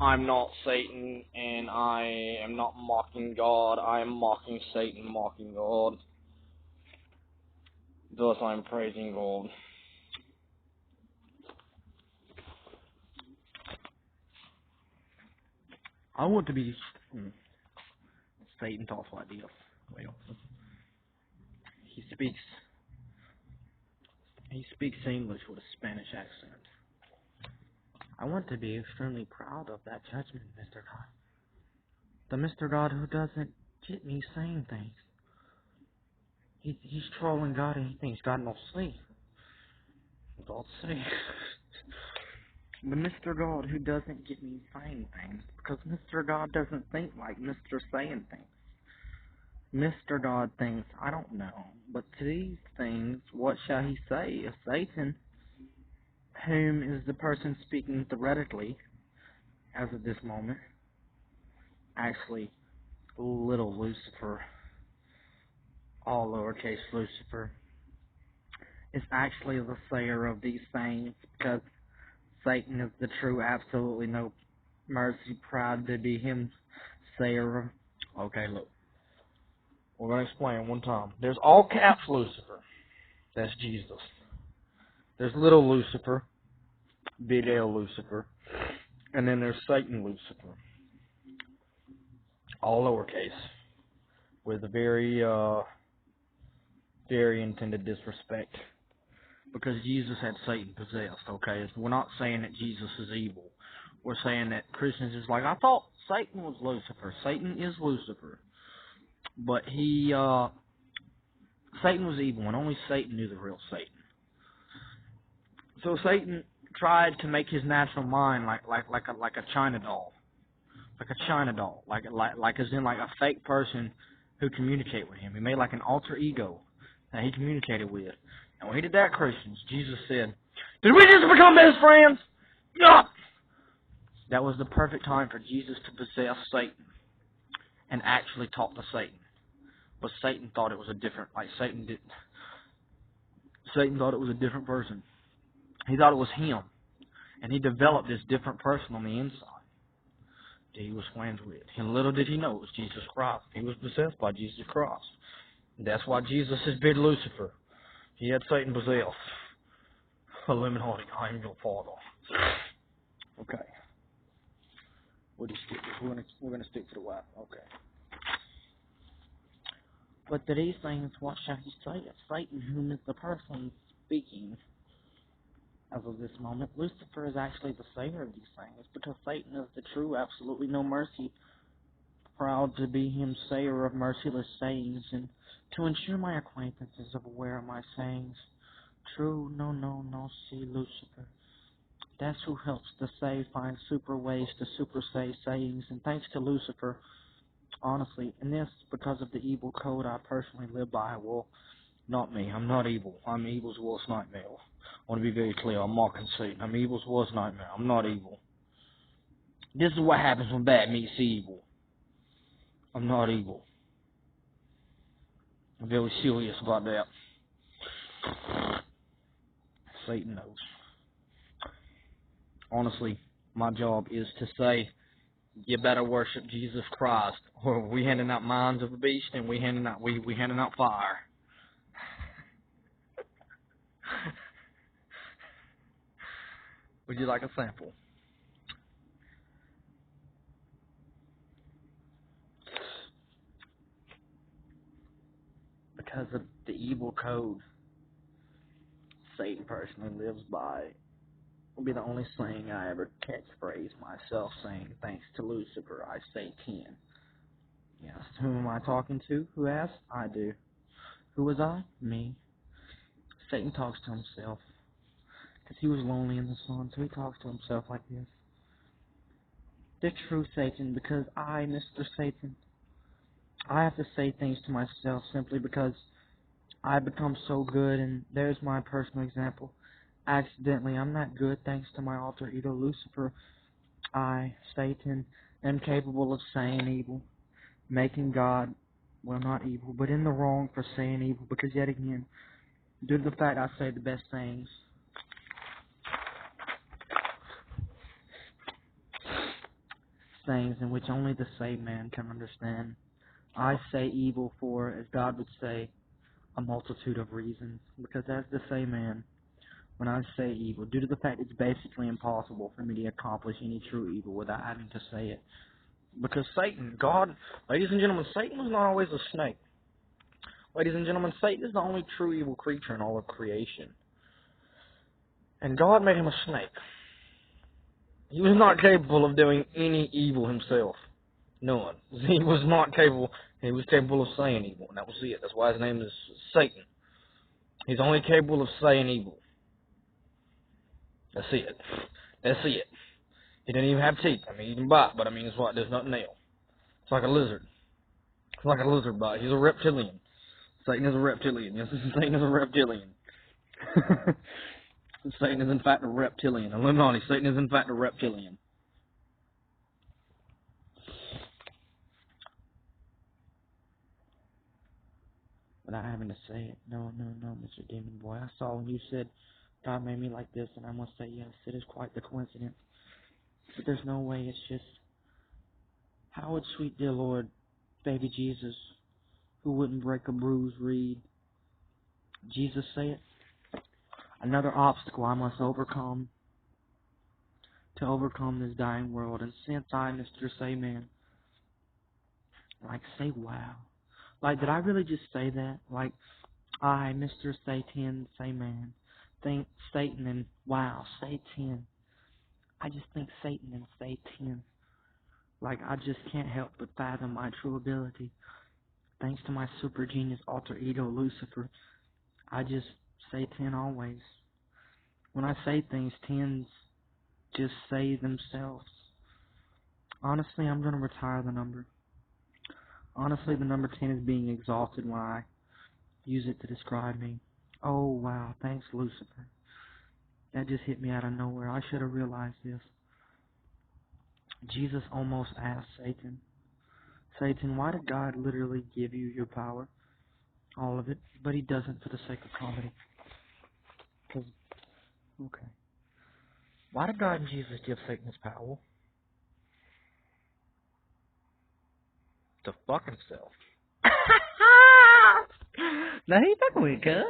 I'm not Satan, and I am not mocking God. I am mocking Satan, mocking God. Thus I'm praising God. I want to be... Satan talks like this. Well, he speaks English with a Spanish accent. I want to be extremely proud of that judgment, Mr. God. The Mr. God who doesn't get me saying things. He's trolling God and he thinks God don't see. God see. The Mr. God who doesn't get me saying things, because Mr. God doesn't think like Mr. saying things. Mr. God thinks, I don't know, but to these things, what shall he say? If Satan, whom is the person speaking theoretically, as of this moment, actually, little Lucifer, all lowercase Lucifer, is actually the sayer of these things, because Satan is the true, absolutely no mercy, proud to be him, sayer of... Okay, look. We're going to explain one time. There's all caps Lucifer. That's Jesus. There's little Lucifer, big L Lucifer, and then there's Satan Lucifer. All lowercase. With a very, very intended disrespect. Because Jesus had Satan possessed, okay? We're not saying that Jesus is evil. We're saying that Christians is like, I thought Satan was Lucifer. Satan is Lucifer. But Satan was evil, and only Satan knew the real Satan. So Satan tried to make his natural mind like a China doll. Like a China doll. Like as in like a fake person who communicated with him. He made like an alter ego that he communicated with. And when he did that, Christians, Jesus said, did we just become best friends? No! That was the perfect time for Jesus to possess Satan and actually talk to Satan. But Satan thought it was a different, Satan thought it was a different person. He thought it was him. And he developed this different person on the inside that he was friends with. And little did he know it was Jesus Christ. He was possessed by Jesus Christ. And that's why Jesus is big Lucifer. He had Satan possessed. Illuminati, I am your father. Okay. We're gonna stick to the white. Okay. But to these things, what shall he say? If Satan, whom is the person speaking, as of this moment, Lucifer is actually the sayer of these things, because Satan is the true, absolutely no mercy, proud to be him sayer of merciless sayings, and to ensure my acquaintances of aware of my sayings. True, no, see Lucifer. That's who helps the say find super ways to super say sayings, and thanks to Lucifer, honestly, and this because of the evil code I personally live by. Well, not me. I'm not evil. I'm evil's worst nightmare. I want to be very clear. I'm mocking Satan. I'm evil's worst nightmare. I'm not evil. This is what happens when bad meets evil. I'm not evil. I'm very serious about that. Satan knows. Honestly, my job is to say, you better worship Jesus Christ, or we handing out minds of a beast, and we handing out fire. Would you like a sample? Because of the evil code Satan personally lives by, will be the only saying I ever catchphrase myself saying, thanks to Lucifer, I say can. Yes, who am I talking to? Who asked? I do. Who was I? Me. Satan talks to himself, because he was lonely in the sun, so he talks to himself like this. The true Satan, because I, Mr. Satan, I have to say things to myself simply because I become so good, and there's my personal example. Accidentally, I'm not good thanks to my alter ego Lucifer. I, Satan, am capable of saying evil, making God, well, not evil, but in the wrong for saying evil, because yet again, due to the fact I say the best things, things in which only the saved man can understand. I say evil for, as God would say, a multitude of reasons. Because as the saved man, when I say evil, due to the fact it's basically impossible for me to accomplish any true evil without having to say it. Because Satan, God, ladies and gentlemen, Satan was not always a snake. Ladies and gentlemen, Satan is the only true evil creature in all of creation. And God made him a snake. He was not capable of doing any evil himself. None. He was not capable. He was capable of saying evil, and that was it. That's why his name is Satan. He's only capable of saying evil. That's it. That's it. He didn't even have teeth. I mean, he can bite, but I mean, it's what? There's nothing else. It's like a lizard. It's like a lizard bite. He's a reptilian. Satan is a reptilian. Yes, Satan is a reptilian. Satan is in fact a reptilian. Illuminati, Satan is in fact a reptilian. Without having to say it. No, Mr. Demon Boy. I saw when you said God made me like this, and I must say yes, it is quite the coincidence. But there's no way, it's just, how would sweet dear Lord, baby Jesus, who wouldn't break a bruised reed, Jesus say it? Another obstacle I must overcome to overcome this dying world. And since I, Mr. Sayman, like, say wow. Like, did I really just say that? Like, I, Mr. Saytin, Sayman, think Satan and wow, Saytin. I just think Satan and Saytin. Like, I just can't help but fathom my true ability. Thanks to my super genius alter ego, Lucifer, I just say 10 always. When I say things, tens just say themselves. Honestly, I'm going to retire the number. Honestly, the number 10 is being exalted when I use it to describe me. Oh, wow, thanks, Lucifer. That just hit me out of nowhere. I should have realized this. Jesus almost asked Satan, Satan, why did God literally give you your power? All of it. But he doesn't for the sake of comedy. Because, okay. Why did God and Jesus give Satan his power? To fuck himself. Now he fucking with, cuz.